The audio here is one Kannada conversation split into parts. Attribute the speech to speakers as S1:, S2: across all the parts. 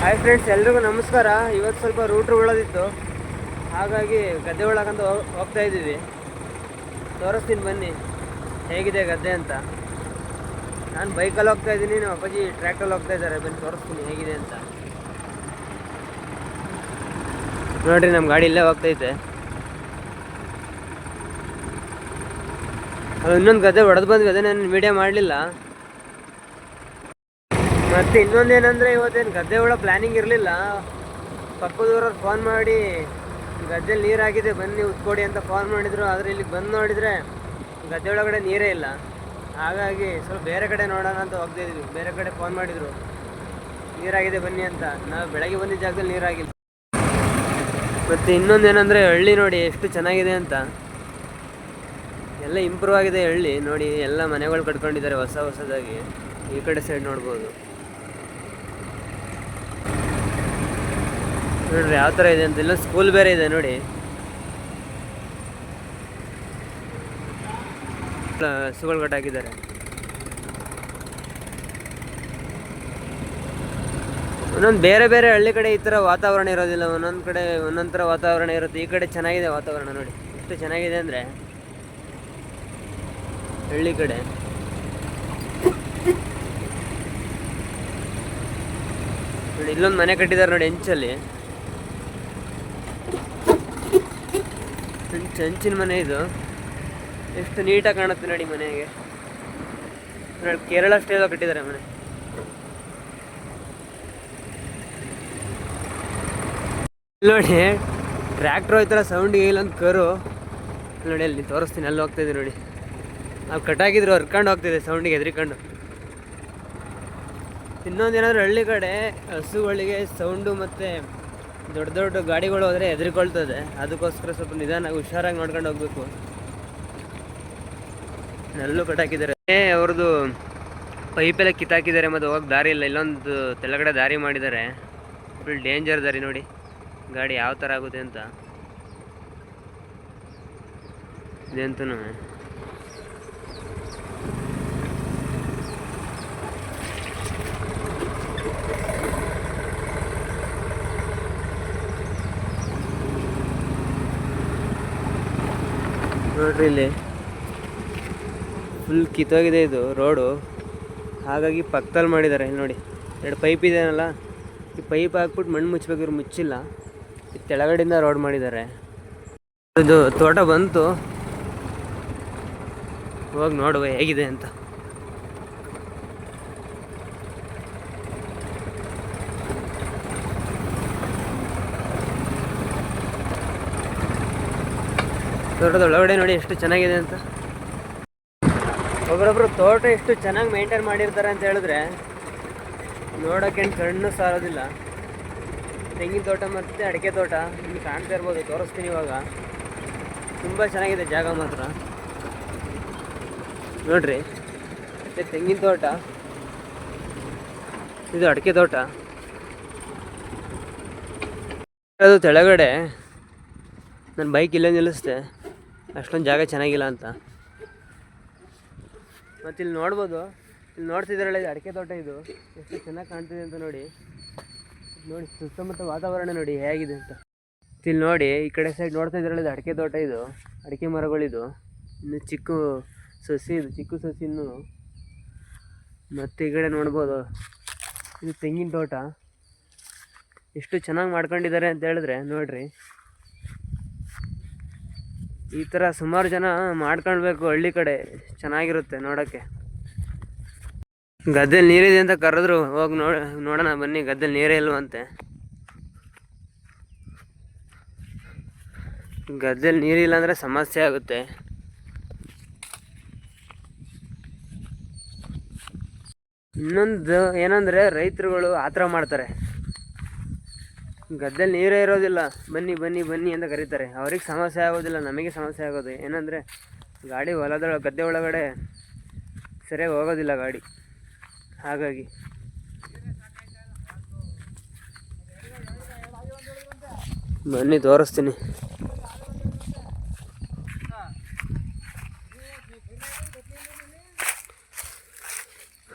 S1: ಹಾಯ್ ಫ್ರೆಂಡ್ಸ್, ಎಲ್ರಿಗೂ ನಮಸ್ಕಾರ. ಇವತ್ತು ಸ್ವಲ್ಪ ರೂಟ್ರ್ ಉಳೋದಿತ್ತು, ಹಾಗಾಗಿ ಗದ್ದೆ ಒಳಗಂತ ಹೋಗ್ತಾ ಇದ್ದೀವಿ. ತೋರಿಸ್ತೀನಿ ಬನ್ನಿ ಹೇಗಿದೆ ಗದ್ದೆ ಅಂತ. ನಾನು ಬೈಕಲ್ಲಿ ಹೋಗ್ತಾ ಇದ್ದೀನಿ, ನಮ್ಮ ಅಪ್ಪಾಜಿ ಟ್ರ್ಯಾಕ್ಟರಲ್ಲಿ ಹೋಗ್ತಾ ಇದ್ದಾರೆ. ಬನ್ನಿ ತೋರಿಸ್ತೀನಿ ಹೇಗಿದೆ ಅಂತ. ನೋಡಿರಿ, ನಮ್ಮ ಗಾಡಿ ಇಲ್ಲೇ ಹೋಗ್ತೈತೆ. ಅದು ಇನ್ನೊಂದು ಗದ್ದೆ ಹೊಡೆದು ಬಂದ್ವಿ, ಅದೇ ನಾನು ವೀಡಿಯೋ ಮಾಡಲಿಲ್ಲ. ಮತ್ತು ಇನ್ನೊಂದೇನೆಂದರೆ, ಇವತ್ತೇನು ಗದ್ದೆ ಒಳಗೆ ಪ್ಲ್ಯಾನಿಂಗ್ ಇರಲಿಲ್ಲ. ಪಕ್ಕದೂರವ್ರು ಫೋನ್ ಮಾಡಿ ಗದ್ದೆಲಿ ನೀರಾಗಿದೆ ಬನ್ನಿ ಉತ್ಕೊಡಿ ಅಂತ ಫೋನ್ ಮಾಡಿದರು. ಆದರೆ ಇಲ್ಲಿಗೆ ಬಂದು ನೋಡಿದರೆ ಗದ್ದೆ ಒಳಗಡೆ ನೀರೇ ಇಲ್ಲ. ಹಾಗಾಗಿ ಸ್ವಲ್ಪ ಬೇರೆ ಕಡೆ ನೋಡೋಣ ಅಂತ ಹೋಗ್ತಾಯಿದ್ವಿ. ಬೇರೆ ಕಡೆ ಫೋನ್ ಮಾಡಿದರು ನೀರಾಗಿದೆ ಬನ್ನಿ ಅಂತ. ನಾವು ಬೆಳಗ್ಗೆ ಬಂದಿದ್ದ ಜಾಗದಲ್ಲಿ ನೀರಾಗಿಲ್ಲ. ಮತ್ತು ಇನ್ನೊಂದೇನೆಂದರೆ, ಹಳ್ಳಿ ನೋಡಿ ಎಷ್ಟು ಚೆನ್ನಾಗಿದೆ ಅಂತ. ಎಲ್ಲ ಇಂಪ್ರೂವ್ ಆಗಿದೆ ಹಳ್ಳಿ ನೋಡಿ. ಎಲ್ಲ ಮನೆಗಳು ಕಟ್ಕೊಂಡಿದ್ದಾರೆ ಹೊಸದಾಗಿ. ಈ ಕಡೆ ಸೈಡ್ ನೋಡ್ಬೋದು ನೋಡ್ರಿ ಯಾವ ಥರ ಇದೆ ಅಂತ. ಇಲ್ಲ ಸ್ಕೂಲ್ ಬೇರೆ ಇದೆ ನೋಡಿ. ಹಸುಗಳು ಕಟ್ಟಾಕಿದ್ದಾರೆ. ಒಂದೊಂದು ಬೇರೆ ಬೇರೆ ಹಳ್ಳಿ ಕಡೆ ಈ ಥರ ವಾತಾವರಣ ಇರೋದಿಲ್ಲ. ಒಂದೊಂದು ಕಡೆ ಒಂದೊಂದು ಥರ ವಾತಾವರಣ ಇರುತ್ತೆ. ಈ ಕಡೆ ಚೆನ್ನಾಗಿದೆ ವಾತಾವರಣ ನೋಡಿ. ಎಷ್ಟು ಚೆನ್ನಾಗಿದೆ ಅಂದರೆ ಹಳ್ಳಿ ಕಡೆ. ನೋಡಿ, ಇಲ್ಲೊಂದು ಮನೆ ಕಟ್ಟಿದ್ದಾರೆ ನೋಡಿ, ಹೆಂಚಲ್ಲಿ. ಹಂಚಿನ ಮನೆ ಇದು. ಎಷ್ಟು ನೀಟಾಗಿ ಕಾಣುತ್ತೆ ನೋಡಿ ಮನೆಗೆ. ನೋಡಿ, ಕೇರಳ ಸ್ಟೈಲ್ ಕಟ್ಟಿದ್ದಾರೆ ಮನೆ. ನೋಡಿ, ಟ್ರ್ಯಾಕ್ಟರ್ ಹೋಯ್ತಾರ ಸೌಂಡಿಗೆ ಇಲ್ಲೊಂದು ಕರು ನೋಡಿ. ಅಲ್ಲಿ ತೋರಿಸ್ತೀನಿ, ಅಲ್ಲಿ ಹೋಗ್ತಾಯಿದೆ ನೋಡಿ. ನಾವು ಕಟ್ಟಾಕಿದ್ರು ಹರ್ಕೊಂಡು ಹೋಗ್ತಿದೆ ಸೌಂಡಿಗೆ ಹೆದರಿಕೊಂಡು. ಇನ್ನೊಂದೇನಾದರೂ ಹಳ್ಳಿ ಕಡೆ ಹಸುಗಳಿಗೆ ಸೌಂಡು ಮತ್ತು ದೊಡ್ಡ ದೊಡ್ಡ ಗಾಡಿಗಳು ಹೋದರೆ ಹೆದರಿಕೊಳ್ತದೆ. ಅದಕ್ಕೋಸ್ಕರ ಸ್ವಲ್ಪ ನಿಧಾನಾಗಿ ಹುಷಾರಾಗಿ ನೋಡ್ಕೊಂಡು ಹೋಗ್ಬೇಕು. ನಲ್ಲೂ ಕಟ್ಟಾಕಿದ್ದಾರೆ. ಅವ್ರದ್ದು ಪೈಪೆಲ್ಲ ಕಿತ್ತಾಕಿದ್ದಾರೆ ಮತ್ತು ಹೋಗಕ್ಕೆ ದಾರಿ ಇಲ್ಲ. ಇಲ್ಲೊಂದು ತೆಳಗಡೆ ದಾರಿ ಮಾಡಿದ್ದಾರೆ. ಫುಲ್ ಡೇಂಜರ್ ದಾರಿ ನೋಡಿ. ಗಾಡಿ ಯಾವ ಥರ ಆಗುತ್ತೆ ಅಂತ ಇದಂತೂ. ನೋಡ್ರಿ, ಇಲ್ಲಿ ಫುಲ್ ಕಿತ್ತೋಗಿದೆ ಇದು ರೋಡು. ಹಾಗಾಗಿ ಪಕ್ಕದಲ್ಲಿ ಮಾಡಿದ್ದಾರೆ. ಇಲ್ಲಿ ನೋಡಿ, 2 ಪೈಪ್ ಇದೆಯಲ್ಲ, ಈ ಪೈಪ್ ಹಾಕ್ಬಿಟ್ಟು ಮಣ್ಣು ಮುಚ್ಚಬೇಕು. ಮುಚ್ಚಿಲ್ಲ, ಈ ತೆಳಗಡೆಯಿಂದ ರೋಡ್ ಮಾಡಿದ್ದಾರೆ. ಇದು ತೋಟ ಬಂತು, ಹೋಗಿ ನೋಡುವ ಹೇಗಿದೆ ಅಂತ. ತೋಟದ ಒಳಗಡೆ ನೋಡಿ ಎಷ್ಟು ಚೆನ್ನಾಗಿದೆ ಅಂತ. ಒಬ್ಬರೊಬ್ಬರು ತೋಟ ಎಷ್ಟು ಚೆನ್ನಾಗಿ ಮೇಂಟೈನ್ ಮಾಡಿರ್ತಾರೆ ಅಂತ ಹೇಳಿದ್ರೆ ನೋಡೋಕ್ಕೇನು ಕಣ್ಣು ಸಾರೋದಿಲ್ಲ. ತೆಂಗಿನ ತೋಟ ಮತ್ತು ಅಡಿಕೆ ತೋಟ ನಿಮ್ಗೆ ಕಾಣ್ತಾ ಇರ್ಬೋದು, ತೋರಿಸ್ತೀನಿ ಇವಾಗ. ತುಂಬ ಚೆನ್ನಾಗಿದೆ ಜಾಗ ಮಾತ್ರ ನೋಡ್ರಿ. ಮತ್ತು ತೆಂಗಿನ ತೋಟ, ಇದು ಅಡಿಕೆ ತೋಟ. ಅದು ತೆಳಗಡೆ ನನ್ನ ಬೈಕ್ ಇಲ್ಲೇ ನಿಲ್ಲಿಸ್ದೆ, ಅಷ್ಟೊಂದು ಜಾಗ ಚೆನ್ನಾಗಿಲ್ಲ ಅಂತ. ಮತ್ತು ಇಲ್ಲಿ ನೋಡ್ಬೋದು, ಇಲ್ಲಿ ನೋಡ್ತಿದ್ದಾರಲ್ಲ, ಇದು ಅಡಿಕೆ ತೋಟ. ಇದು ಎಷ್ಟು ಚೆನ್ನಾಗಿ ಕಾಣ್ತಿದೆ ಅಂತ ನೋಡಿ. ನೋಡಿ ಸುತ್ತಮುತ್ತ ವಾತಾವರಣ ನೋಡಿ ಹೇಗಿದೆ ಅಂತ. ಇಲ್ಲಿ ನೋಡಿ, ಈ ಕಡೆ ಸೈಡ್ ನೋಡ್ತಾ ಇದ್ದಾರಲ್ಲ, ಇದು ಅಡಿಕೆ ತೋಟ. ಇದು ಅಡಿಕೆ ಮರಗಳಿದು. ಇನ್ನು ಚಿಕ್ಕ ಸಸಿ, ಇದು ಚಿಕ್ಕ ಸಸಿ ಇನ್ನು. ಮತ್ತು ಈ ಕಡೆ ನೋಡ್ಬೋದು, ಇದು ತೆಂಗಿನ ತೋಟ. ಎಷ್ಟು ಚೆನ್ನಾಗಿ ಮಾಡ್ಕೊಂಡಿದ್ದಾರೆ ಅಂತ ಹೇಳಿದ್ರೆ ನೋಡ್ರಿ. ಈ ಥರ ಸುಮಾರು ಜನ ಮಾಡ್ಕೊಳ್ಬೇಕು ಹಳ್ಳಿ ಕಡೆ, ಚೆನ್ನಾಗಿರುತ್ತೆ ನೋಡೋಕ್ಕೆ. ಗದ್ದೆಲಿ ನೀರಿದೆ ಅಂತ ಕರೆದ್ರು, ಹೋಗಿ ನೋಡೋಣ ಬನ್ನಿ ಗದ್ದೆಲಿ ನೀರೇ ಇಲ್ವಂತೆ. ಗದ್ದೆಲಿ ನೀರಿಲ್ಲ ಅಂದರೆ ಸಮಸ್ಯೆ ಆಗುತ್ತೆ. ಇನ್ನೊಂದು ಏನಂದರೆ, ರೈತರುಗಳು ಆ ಥರ ಮಾಡ್ತಾರೆ. ಗದ್ದೆಲಿ ನೀರೇ ಇರೋದಿಲ್ಲ, ಬನ್ನಿ ಬನ್ನಿ ಬನ್ನಿ ಅಂತ ಕರೀತಾರೆ. ಅವ್ರಿಗೆ ಸಮಸ್ಯೆ ಆಗೋದಿಲ್ಲ, ನಮಗೆ ಸಮಸ್ಯೆ ಆಗೋದು. ಏನಂದರೆ, ಗಾಡಿ ಗದ್ದೆ ಒಳಗಡೆ ಸರಿಯಾಗಿ ಹೋಗೋದಿಲ್ಲ ಗಾಡಿ. ಹಾಗಾಗಿ ಬನ್ನಿ ತೋರಿಸ್ತೀನಿ.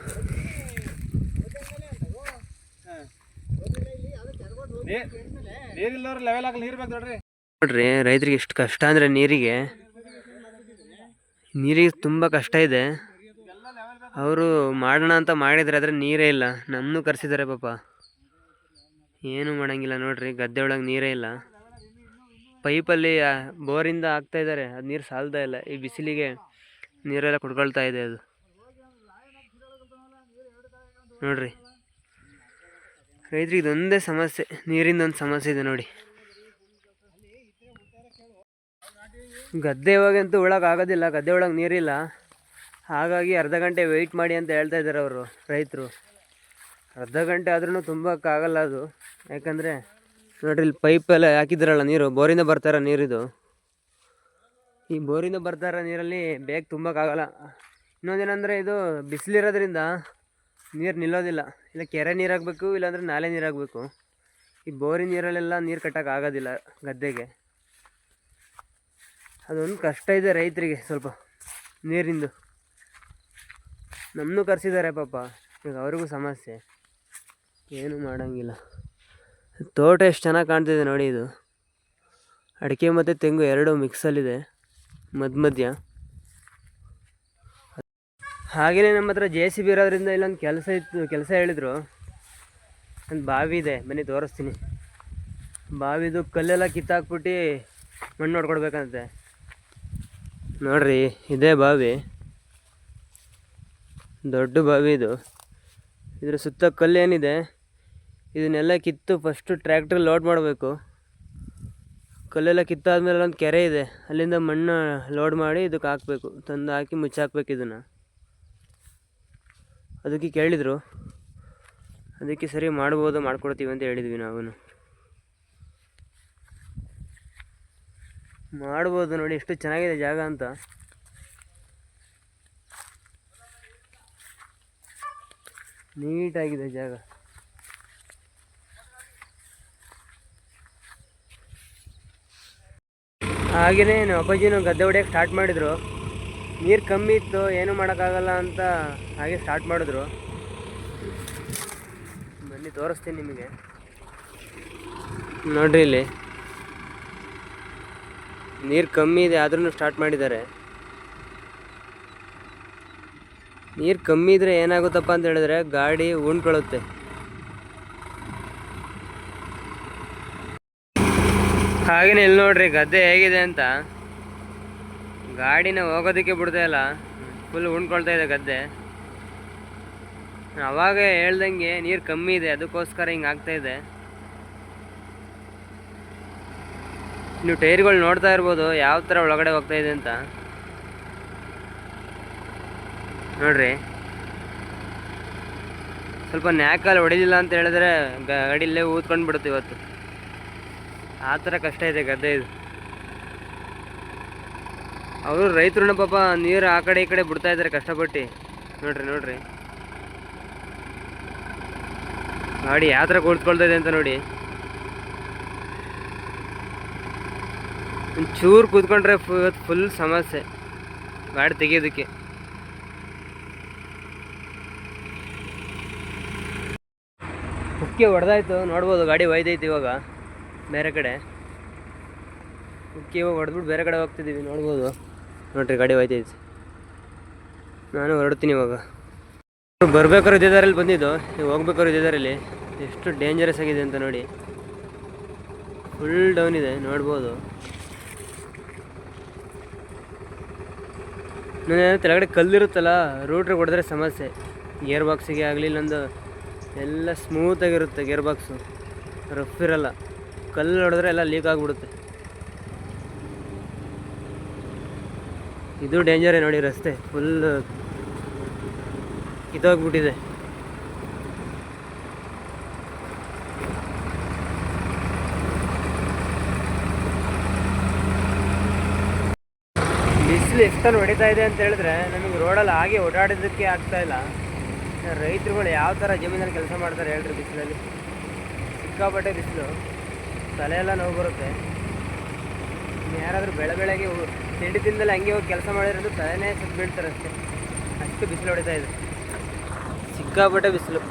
S1: ನೋಡ್ರಿ ರೈತರಿಗೆ ಎಷ್ಟು ಕಷ್ಟ ಅಂದರೆ ನೀರಿಗೆ ತುಂಬ ಕಷ್ಟ ಇದೆ. ಅವರು ಮಾಡೋಣ ಅಂತ ಮಾಡಿದರೆ ಆದರೆ ನೀರೇ ಇಲ್ಲ. ನಮ್ಮನ್ನು ಕರೆಸಿದ್ದಾರೆ ಪಾಪ, ಏನು ಮಾಡೋಂಗಿಲ್ಲ. ನೋಡ್ರಿ ಗದ್ದೆ ಒಳಗೆ ನೀರೇ ಇಲ್ಲ. ಪೈಪಲ್ಲಿ ಬೋರಿಂದ ಹಾಕ್ತಾ ಇದ್ದಾರೆ, ಅದು ನೀರು ಸಾಲ್ತಾ ಇಲ್ಲ. ಈ ಬಿಸಿಲಿಗೆ ನೀರೆಲ್ಲ ಕುಡ್ಕೊಳ್ತಾ ಇದೆ ಅದು. ನೋಡ್ರಿ ರೈತರಿಗೆ ಇದೊಂದೇ ಸಮಸ್ಯೆ, ನೀರಿಂದ ಒಂದು ಸಮಸ್ಯೆ ಇದೆ ನೋಡಿ. ಗದ್ದೆ ಒಳಗಂತೂ ಆಗೋದಿಲ್ಲ, ಗದ್ದೆ ಒಳಗೆ ನೀರಿಲ್ಲ. ಹಾಗಾಗಿ ಅರ್ಧ ಗಂಟೆ ವೆಯ್ಟ್ ಮಾಡಿ ಅಂತ ಹೇಳ್ತಾ ಇದ್ದಾರೆ ಅವರು ರೈತರು. ಅರ್ಧ ಗಂಟೆ ಆದ್ರೂ ತುಂಬಕ್ಕಾಗಲ್ಲ ಅದು. ಯಾಕಂದರೆ ನೋಡ್ರಿ ಇಲ್ಲಿ ಪೈಪೆಲ್ಲ ಹಾಕಿದ್ರಲ್ಲ, ನೀರು ಬೋರಿಂದ ಬರ್ತಾರ ನೀರಿದು. ಈ ಬೋರಿಂದ ಬರ್ತಾರ ನೀರಲ್ಲಿ ಬೇಗ ತುಂಬಕ್ಕಾಗಲ್ಲ. ಇನ್ನೊಂದೇನೆಂದರೆ ಇದು ಬಿಸಿಲಿರೋದ್ರಿಂದ ನೀರು ನಿಲ್ಲೋದಿಲ್ಲ. ಇಲ್ಲ ಕೆರೆ ನೀರಾಗಬೇಕು, ಇಲ್ಲಾಂದರೆ ನಾಲೆ ನೀರಾಗಬೇಕು. ಈ ಬೋರಿನ ನೀರಲ್ಲೆಲ್ಲ ನೀರು ಕಟ್ಟೋಕ್ಕಾಗೋದಿಲ್ಲ ಗದ್ದೆಗೆ. ಅದೊಂದು ಕಷ್ಟ ಇದೆ ರೈತರಿಗೆ ಸ್ವಲ್ಪ ನೀರಿಂದು. ನಮ್ಮನ್ನು ಕರೆಸಿದ್ದಾರೆ ಪಾಪ, ಈಗ ಅವ್ರಿಗೂ ಸಮಸ್ಯೆ, ಏನು ಮಾಡೋಂಗಿಲ್ಲ. ತೋಟ ಎಷ್ಟು ಚೆನ್ನಾಗಿ ಕಾಣ್ತಿದೆ ನೋಡಿ. ಇದು ಅಡಿಕೆ ಮತ್ತು ತೆಂಗು ಎರಡು ಮಿಕ್ಸಲ್ಲಿದೆ ಮಧ್ಯ. ಹಾಗೆಯೇ ನಮ್ಮ ಹತ್ರ JCB ಇರೋದ್ರಿಂದ ಇಲ್ಲೊಂದು ಕೆಲಸ ಹೇಳಿದರು. ಒಂದು ಬಾವಿ ಇದೆ, ಬನ್ನಿ ತೋರಿಸ್ತೀನಿ. ಬಾವಿದು ಕಲ್ಲೆಲ್ಲ ಕಿತ್ತಾಕ್ಬಿಟ್ಟು ಮಣ್ಣು ಹೊಡ್ಕೊಡ್ಬೇಕಂತೆ. ನೋಡ್ರಿ ಇದೇ ಬಾವಿ, ದೊಡ್ಡ ಬಾವಿ ಇದು. ಇದ್ರ ಸುತ್ತ ಕಲ್ಲೇನಿದೆ ಇದನ್ನೆಲ್ಲ ಕಿತ್ತು ಫಸ್ಟು ಟ್ರ್ಯಾಕ್ಟ್ರಲ್ಲಿ ಲೋಡ್ ಮಾಡಬೇಕು. ಕಲ್ಲೆಲ್ಲ ಕಿತ್ತಾದ್ಮೇಲೆ ಒಂದು ಕೆರೆ ಇದೆ, ಅಲ್ಲಿಂದ ಮಣ್ಣು ಲೋಡ್ ಮಾಡಿ ಇದಕ್ಕೆ ಹಾಕಬೇಕು, ತಂದು ಹಾಕಿ ಮುಚ್ಚಾಕ್ಬೇಕು ಇದನ್ನು. ಅದಕ್ಕೆ ಕೇಳಿದರು, ಅದಕ್ಕೆ ಸರಿ ಮಾಡ್ಬೋದು, ಮಾಡ್ಕೊಡ್ತೀವಿ ಅಂತ ಹೇಳಿದ್ವಿ ನಾವು. ಮಾಡ್ಬೋದು ನೋಡಿ ಎಷ್ಟು ಚೆನ್ನಾಗಿದೆ ಜಾಗ ಅಂತ. ನೀಟಾಗಿದೆ ಜಾಗ. ಹಾಗೆಯೇ ನಮ್ಮ ಅಪ್ಪಾಜಿನೂ ಗದ್ದೆ ಹೊಡೆಯೋಕ್ಕೆ ಸ್ಟಾರ್ಟ್ ಮಾಡಿದರು. ನೀರು ಕಮ್ಮಿ ಇತ್ತು, ಏನೂ ಮಾಡೋಕ್ಕಾಗಲ್ಲ ಅಂತ ಹಾಗೆ ಸ್ಟಾರ್ಟ್ ಮಾಡಿದ್ರು. ಬನ್ನಿ ತೋರಿಸ್ತೀನಿ ನಿಮಗೆ. ನೋಡ್ರಿ ಇಲ್ಲಿ ನೀರು ಕಮ್ಮಿ ಇದೆ ಆದ್ರೂ ಸ್ಟಾರ್ಟ್ ಮಾಡಿದ್ದಾರೆ. ನೀರು ಕಮ್ಮಿ ಇದ್ರೆ ಏನಾಗುತ್ತಪ್ಪ ಅಂತ ಹೇಳಿದ್ರೆ ಗಾಡಿ ಉಣ್ಕೊಳ್ಳುತ್ತೆ. ಹಾಗೇನೆ ಇಲ್ಲಿ ನೋಡ್ರಿ ಗದ್ದೆ ಹೇಗಿದೆ ಅಂತ. ಗಾಡಿನ ಹೋಗೋದಕ್ಕೆ ಬಿಡ್ತಾ ಇಲ್ಲ, ಫುಲ್ ಉಣ್ಕೊಳ್ತಾ ಇದೆ ಗದ್ದೆ. ಅವಾಗ ಹೇಳ್ದಂಗೆ ನೀರು ಕಮ್ಮಿ ಇದೆ, ಅದಕ್ಕೋಸ್ಕರ ಹಿಂಗೆ ಆಗ್ತಾ ಇದೆ. ನೀವು ಟೈರ್ಗಳು ನೋಡ್ತಾ ಇರ್ಬೋದು ಯಾವ ಥರ ಒಳಗಡೆ ಹೋಗ್ತಾ ಇದೆ ಅಂತ. ನೋಡ್ರಿ ಸ್ವಲ್ಪ ನ್ಯಾಕಲ್ಲಿ ಹೊಡಿಲಿಲ್ಲ ಅಂತ ಹೇಳಿದ್ರೆ ಗಾಡಿಯಲ್ಲೇ ಊದ್ಕೊಂಡು ಬಿಡುತ್ತೆ ಇವತ್ತು. ಆ ಥರ ಕಷ್ಟ ಇದೆ ಗದ್ದೆ ಇದು. ಅವರು ರೈತರು ಪಾಪ ನೀರು ಆ ಕಡೆ ಈ ಕಡೆ ಬಿಡ್ತಾ ಇದ್ದಾರೆ ಕಷ್ಟಪಟ್ಟು. ನೋಡ್ರಿ ಗಾಡಿ ಯಾವ ಥರ ಕುಳಿತುಕೊಳ್ತಾ ಇದೆ ಅಂತ ನೋಡಿ. ಒಂಚೂರು ಕೂತ್ಕೊಂಡ್ರೆ ಫುಲ್ ಸಮಸ್ಯೆ ಗಾಡಿ ತೆಗಿಯೋದಕ್ಕೆ. ಉಕ್ಕೆ ಹೊಡೆದಾಯ್ತು, ನೋಡ್ಬೋದು ಗಾಡಿ ಒಯ್ದೈತಿ ಇವಾಗ ಬೇರೆ ಕಡೆ. ಉಕ್ಕೆ ಇವಾಗ ಹೊಡೆದ್ಬಿಟ್ಟು ಬೇರೆ ಕಡೆ ಹೋಗ್ತಿದ್ದೀವಿ, ನೋಡ್ಬೋದು. ನೋಡ್ರಿ ಗಾಡಿ ಒಯ್ದೈತಿ, ನಾನು ಹೊರಡ್ತೀನಿ ಇವಾಗ. ಬರ್ಬೇಕಾದ್ರು ಇದೇ ದಾರಲ್ಲಿ ಬಂದಿದ್ದು, ಹೋಗ್ಬೇಕಾದ್ರು ಇದೇ ದಾರಲ್ಲಿ. ಎಷ್ಟು ಡೇಂಜರಸ್ ಆಗಿದೆ ಅಂತ ನೋಡಿ, ಫುಲ್ ಡೌನ್ ಇದೆ ನೋಡ್ಬೋದು. ನಾನು ಕೆಳಗಡೆ ಕಲ್ಲಿರುತ್ತಲ್ಲ, ರೂಟ್ರಿಗೆ ಹೊಡೆದ್ರೆ ಸಮಸ್ಯೆ. ಗೇರ್ ಬಾಕ್ಸಿಗೆ ಆಗಲಿ ಇಲ್ಲೊಂದು ಎಲ್ಲ ಸ್ಮೂತಾಗಿರುತ್ತೆ ಗೇರ್ ಬಾಕ್ಸು, ರಫ್ ಇರಲ್ಲ. ಕಲ್ಲು ಹೊಡೆದ್ರೆ ಎಲ್ಲ ಲೀಕ್ ಆಗಿಬಿಡುತ್ತೆ. ಇದು ಡೇಂಜರೇ ನೋಡಿ, ರಸ್ತೆ ಫುಲ್ ಕಿತ್ತೋಗ್ಬಿಟ್ಟಿದೆ. ಬಿಸಿಲು ಎಷ್ಟೊಂದು ಹೊಡಿತಾ ಇದೆ ಅಂತ ಹೇಳಿದ್ರೆ ನಮಗೆ ರೋಡಲ್ಲಿ ಹಾಗೆ ಓಡಾಡೋದಕ್ಕೆ ಆಗ್ತಾಯಿಲ್ಲ. ರೈತರುಗಳು ಯಾವ ಥರ ಜಮೀನಲ್ಲಿ ಕೆಲಸ ಮಾಡ್ತಾರೆ ಹೇಳ್ರಿ ಬಿಸಿಲಲ್ಲಿ. ಸಿಕ್ಕಾಪಟ್ಟೆ ಬಿಸಿಲು, ತಲೆಯೆಲ್ಲ ನೋವು ಬರುತ್ತೆ. ಯಾರಾದರೂ ಬೆಳಗ್ಗೆ ತಿಂಡಿ ತಿಂದಲ್ಲಿ ಹಂಗೆ ಹೋಗಿ ಕೆಲಸ ಮಾಡಿರೋದು ತಲೆನೇ ಸುತ್ತ ಬೀಳ್ತಾರೆ ಅಷ್ಟೇ. ಅಷ್ಟು ಬಿಸಿಲು ಹೊಡಿತಾ ಇದೆ, ಸಿಕ್ಕಾಪಟ್ಟೆ ಬಿಸಿಲು.